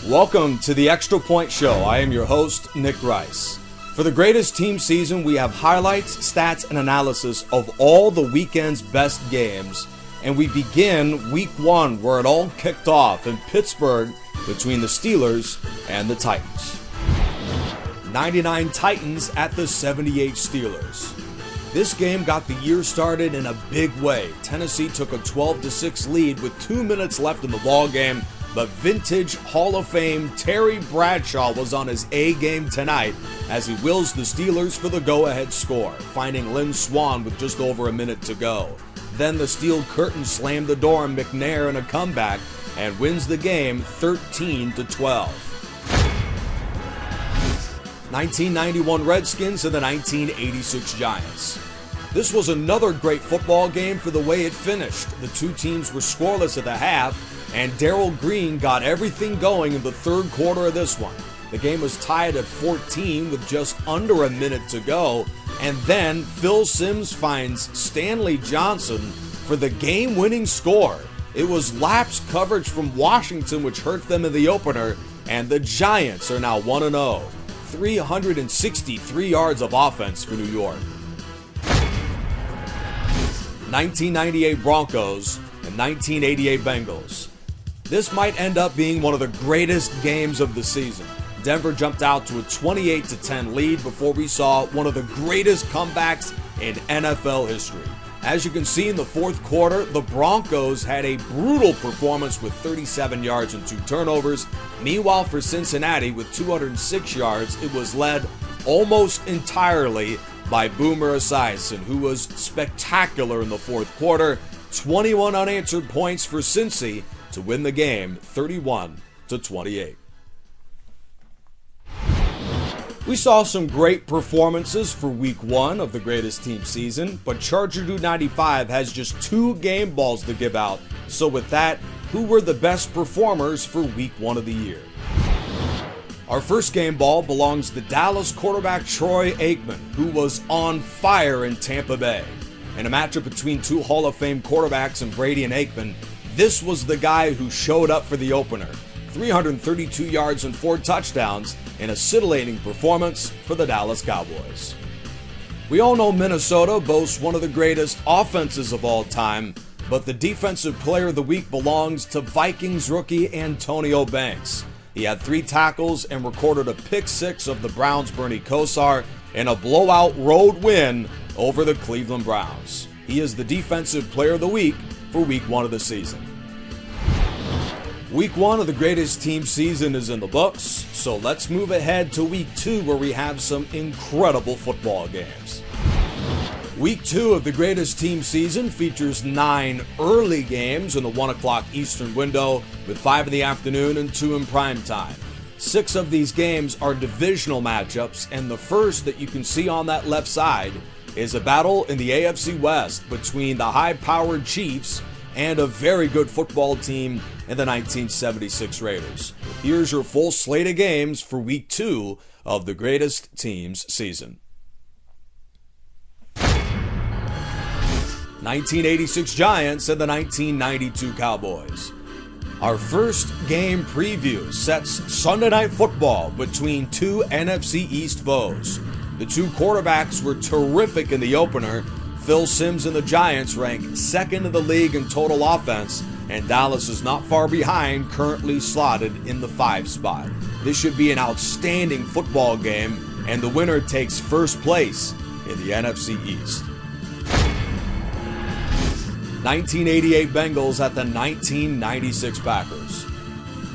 Welcome to the Extra Point Show. I am your host, Nick Rice. For the greatest team season, we have highlights, stats, and analysis of all the weekend's best games. And we begin week one, where it all kicked off in Pittsburgh between the Steelers and the Titans. 99 Titans at the 78 Steelers. This game got the year started in a big way. Tennessee took a 12-6 lead with 2 minutes left in the ballgame, but vintage Hall of Fame Terry Bradshaw was on his A game tonight as he wills the Steelers for the go-ahead score, finding Lynn Swann with just over a minute to go. Then the steel curtain slammed the door on McNair in a comeback and wins the game 13-12. 1991 Redskins and the 1986 Giants. This was another great football game for the way it finished. The two teams were scoreless at the half, and Darryl Green got everything going in the third quarter of this one. The game was tied at 14 with just under a minute to go, and then Phil Simms finds Stanley Johnson for the game-winning score. It was lapse coverage from Washington which hurt them in the opener, and the Giants are now 1-0. 363 yards of offense for New York. 1998 Broncos and 1988 Bengals. This might end up being one of the greatest games of the season. Denver jumped out to a 28-10 lead before we saw one of the greatest comebacks in NFL history. As you can see in the fourth quarter, the Broncos had a brutal performance with 37 yards and 2 turnovers. Meanwhile, for Cincinnati, with 206 yards, it was led almost entirely by Boomer Esiason, who was spectacular in the fourth quarter. 21 unanswered points for Cincy to win the game 31-28. We saw some great performances for week one of the greatest team season, but Charger Dude 95 has just 2 game balls to give out. So with that, who were the best performers for week one of the year? Our first game ball belongs to Dallas quarterback Troy Aikman, who was on fire in Tampa Bay. In a matchup between 2 Hall of Fame quarterbacks in Brady and Aikman, this was the guy who showed up for the opener. 332 yards and 4 touchdowns in a scintillating performance for the Dallas Cowboys. We all know Minnesota boasts one of the greatest offenses of all time, but the defensive player of the week belongs to Vikings rookie Antonio Banks. He had 3 tackles and recorded a pick 6 of the Browns' Bernie Kosar in a blowout road win over the Cleveland Browns. He is the defensive player of the week for week one of the season. Week one of the greatest team season is in the books, so let's move ahead to week 2 where we have some incredible football games. Week 2 of the greatest team season features 9 early games in the 1 o'clock Eastern window with 5 in the afternoon and 2 in prime time. 6 of these games are divisional matchups, and the first that you can see on that left side is a battle in the AFC West between the high-powered Chiefs and a very good football team in the 1976 Raiders. Here's your full slate of games for week 2 of the greatest teams season. 1986 Giants and the 1992 Cowboys. Our first game preview sets Sunday Night Football between 2 NFC East foes. The 2 quarterbacks were terrific in the opener. Phil Simms and the Giants rank second in the league in total offense, and Dallas is not far behind, currently slotted in the 5 spot. This should be an outstanding football game, and the winner takes first place in the NFC East. 1988 Bengals at the 1996 Packers.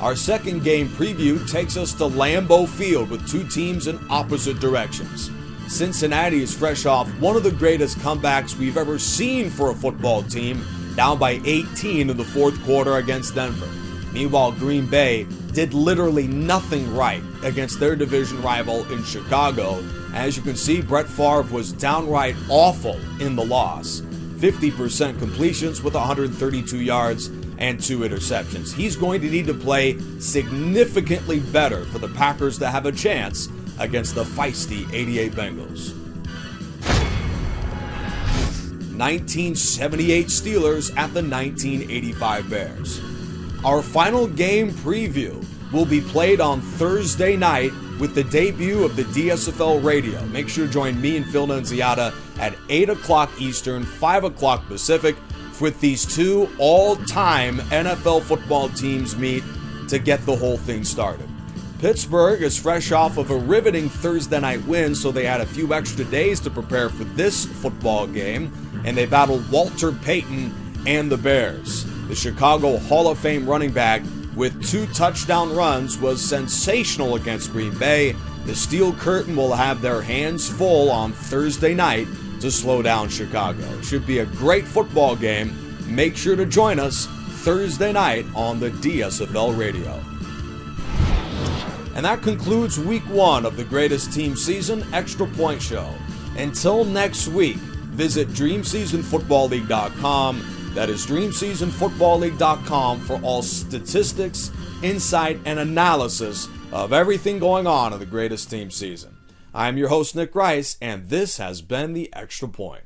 Our second game preview takes us to Lambeau Field with 2 teams in opposite directions. Cincinnati is fresh off one of the greatest comebacks we've ever seen for a football team, down by 18 in the fourth quarter against Denver. Meanwhile, Green Bay did literally nothing right against their division rival in Chicago. As you can see, Brett Favre was downright awful in the loss. 50% completions with 132 yards and 2 interceptions. He's going to need to play significantly better for the Packers to have a chance against the feisty 88 Bengals. 1978 Steelers at the 1985 Bears. Our final game preview will be played on Thursday night with the debut of the DSFL radio. Make sure to join me and Phil Nunziata at 8 o'clock Eastern, 5 o'clock Pacific, with these two all-time NFL football teams meet to get the whole thing started. Pittsburgh is fresh off of a riveting Thursday night win, so they had a few extra days to prepare for this football game, and they battled Walter Payton and the Bears. The Chicago Hall of Fame running back with 2 touchdown runs was sensational against Green Bay. The Steel Curtain will have their hands full on Thursday night to slow down Chicago. It should be a great football game. Make sure to join us Thursday night on the DSFL radio. And that concludes week 1 of the Greatest Team Season Extra Point Show. Until next week, visit DreamSeasonFootballLeague.com. That is DreamSeasonFootballLeague.com for all statistics, insight, and analysis of everything going on in the Greatest Team Season. I'm your host, Nick Rice, and this has been the Extra Point.